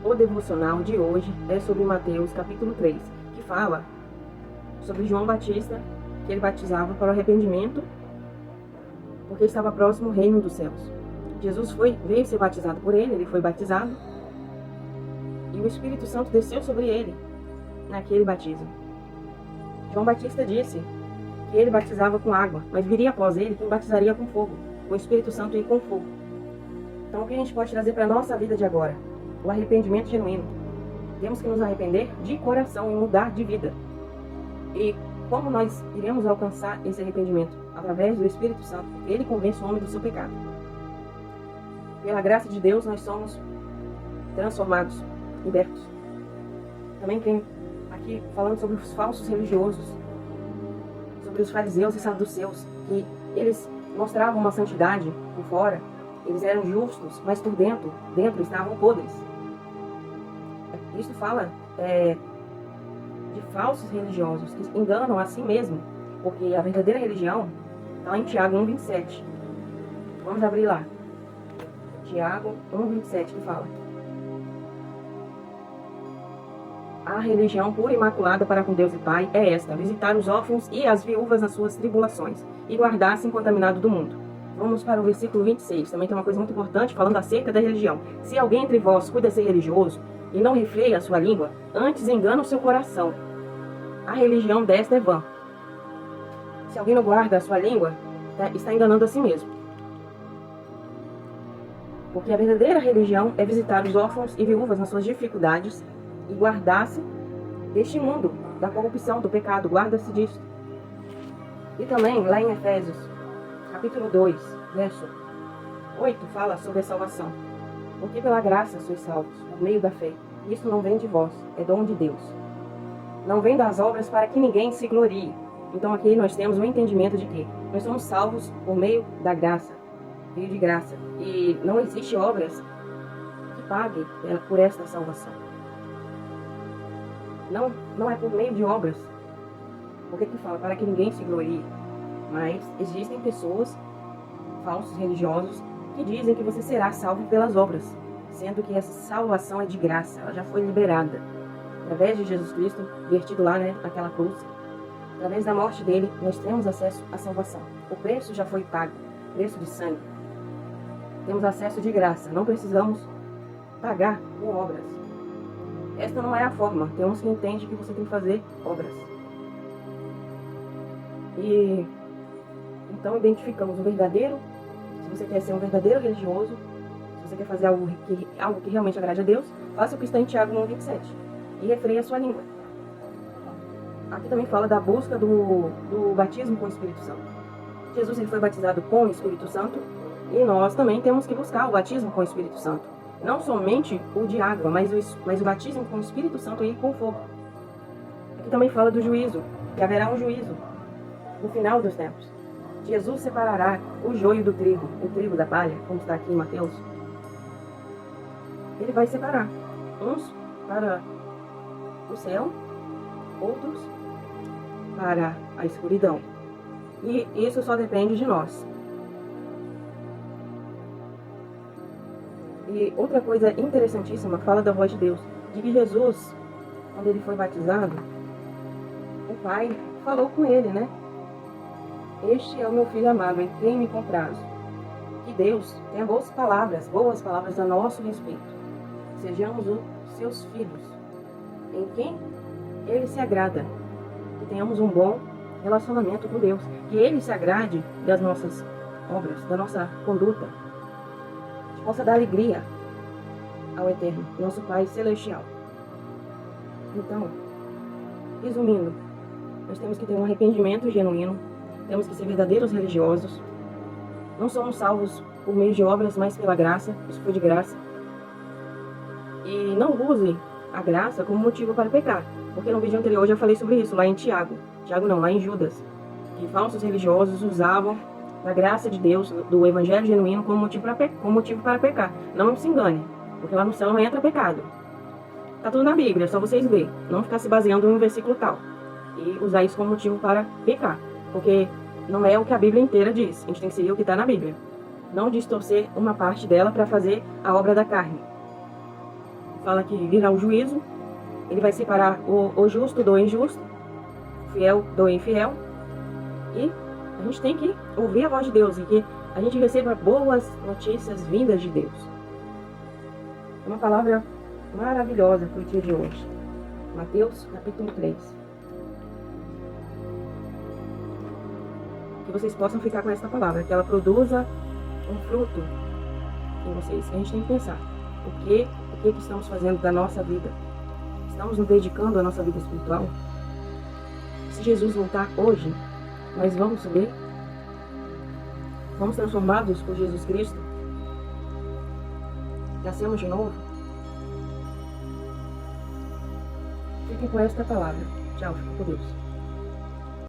O devocional de hoje é sobre Mateus capítulo 3, que fala sobre João Batista, que ele batizava para o arrependimento, porque estava próximo o reino dos céus. Jesus veio ser batizado por ele foi batizado, e o Espírito Santo desceu sobre ele naquele batismo. João Batista disse que ele batizava com água, mas viria após ele quem batizaria com fogo, com o Espírito Santo e com fogo. Então o que a gente pode trazer para a nossa vida de agora? O arrependimento genuíno. Temos que nos arrepender de coração e mudar de vida. E como nós iremos alcançar esse arrependimento? Através do Espírito Santo. Ele convence o homem do seu pecado. Pela graça de Deus, nós somos transformados, libertos. Também tem aqui falando sobre os falsos religiosos, sobre os fariseus e saduceus, que eles mostravam uma santidade por fora, eles eram justos, mas por dentro estavam podres. Isso fala de falsos religiosos que enganam a si mesmo, porque a verdadeira religião está em Tiago 1,27. Vamos abrir lá. Tiago 1,27 que fala: a religião pura e imaculada para com Deus e Pai é esta: visitar os órfãos e as viúvas nas suas tribulações e guardar-se incontaminado do mundo. Vamos para o versículo 26. Também tem uma coisa muito importante falando acerca da religião. Se alguém entre vós cuida ser religioso e não refreia a sua língua, antes engana o seu coração. A religião desta é vã. Se alguém não guarda a sua língua, está enganando a si mesmo. Porque a verdadeira religião é visitar os órfãos e viúvas nas suas dificuldades e guardar-se deste mundo, da corrupção, do pecado. Guarda-se disso. E também, lá em Efésios, capítulo 2, verso 8, fala sobre a salvação. Porque pela graça sois salvos, por meio da fé. Isso não vem de vós, é dom de Deus. Não vem das obras para que ninguém se glorie. Então aqui nós temos um entendimento de que nós somos salvos por meio da graça, meio de graça. E não existe obras que paguem por esta salvação. Não é por meio de obras. Porque que fala? Para que ninguém se glorie. Mas existem pessoas, falsos religiosos, que dizem que você será salvo pelas obras, sendo que essa salvação é de graça, ela já foi liberada. Através de Jesus Cristo, vertido lá, naquela cruz, através da morte dele, nós temos acesso à salvação. O preço já foi pago, preço de sangue. Temos acesso de graça, não precisamos pagar com obras. Esta não é a forma, tem uns que entendem que você tem que fazer obras. E então identificamos o verdadeiro. Se você quer ser um verdadeiro religioso, se você quer fazer algo que realmente agrade a Deus, faça o que está em Tiago 1,27 e refreie a sua língua. Aqui também fala da busca do batismo com o Espírito Santo. Jesus ele foi batizado com o Espírito Santo e nós também temos que buscar o batismo com o Espírito Santo. Não somente o de água, mas o batismo com o Espírito Santo e com fogo. Aqui também fala do juízo, que haverá um juízo no final dos tempos. Jesus separará o joio do trigo, o trigo da palha, como está aqui em Mateus. Ele vai separar, uns para o céu, outros para a escuridão. E isso só depende de nós. E outra coisa interessantíssima, fala da voz de Deus, de que Jesus, quando ele foi batizado, o Pai falou com ele, Este é o meu filho amado, em quem me comprazo. Que Deus tenha boas palavras a nosso respeito. Sejamos os seus filhos, em quem Ele se agrada. Que tenhamos um bom relacionamento com Deus. Que Ele se agrade das nossas obras, da nossa conduta. Que possa dar alegria ao Eterno, nosso Pai Celestial. Então, resumindo, nós temos que ter um arrependimento genuíno. Temos que ser verdadeiros religiosos. Não somos salvos por meio de obras, mas pela graça. Isso foi de graça. E não use a graça como motivo para pecar. Porque no vídeo anterior eu já falei sobre isso, lá em Tiago. Lá em Judas. Que falsos religiosos usavam a graça de Deus, do Evangelho genuíno, como motivo para pecar. Não se engane, porque lá no céu não entra pecado. Está tudo na Bíblia, é só vocês verem. Não ficar se baseando em um versículo tal. E usar isso como motivo para pecar. Porque não é o que a Bíblia inteira diz. A gente tem que seguir o que está na Bíblia. Não distorcer uma parte dela para fazer a obra da carne. fala que virá o juízo, ele vai separar o justo do injusto, o fiel do infiel, e a gente tem que ouvir a voz de Deus e que a gente receba boas notícias vindas de Deus. É uma palavra maravilhosa para o dia de hoje. Mateus capítulo 3. Que vocês possam ficar com essa palavra, que ela produza um fruto em vocês. A gente tem que pensar o que estamos fazendo da nossa vida. Estamos nos dedicando à nossa vida espiritual? Se Jesus voltar hoje, nós vamos subir? Fomos transformados por Jesus Cristo? Nascemos de novo? Fiquem com esta palavra. Tchau, fiquem com Deus.